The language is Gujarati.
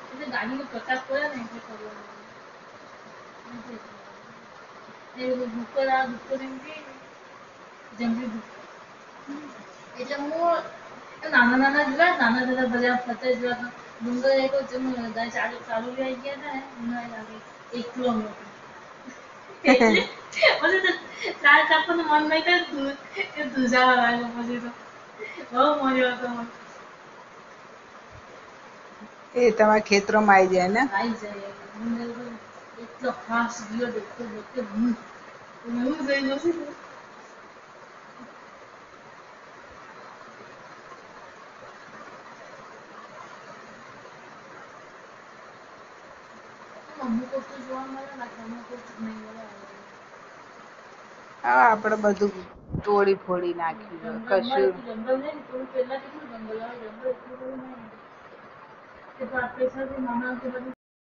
એટલે ગાડીનો પ્રકાશ પડે ને એટલે ખબર પડે એ ડુક્કર આ ડુક્કર એમ કે જંગલી ડુક્કર એટલે હું નાના નાના બધા ફતે જેવા ડુંગર એક ચાલુ ચાલુ લઈ ગયા હતા ને લાગે 1 કિલોમીટર એટલે પછી તો ચાર ચાપવાનું મન નહીં થાય એ ધ્રુજાવા લાગ્યો પછી તો બહુ મજા હતો મને એ તમારા ખેતરોમાં આવી જાય ને આવી જાય એટલો ફાસ્ટ ગયો ડુક્કર હું જઈ જશે અમુક વસ્તુ જોવા મળે બાકી અમુક વસ્તુ નહીં મળે હા આપણે બધું તોડી ફોડી નાખ્યું જંગલ કશું જંગલ નહીં થોડું પહેલા કેટલું જંગલ આવે જંગલ એટલું બધું નહીં કે તો આપણે સાથે મામા કે બધું